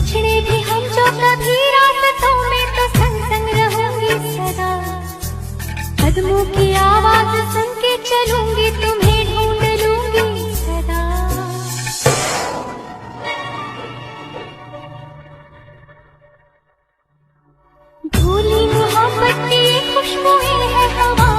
बिछड़े भी हम जो कभी रास्तों में तो संग संग रहूंगी सदा। कदमों की आवाज सुन के चलूंगी, तुम्हें ढूंढ लूंगी सदा। भूली मोहब्बत की खुशबू है हवा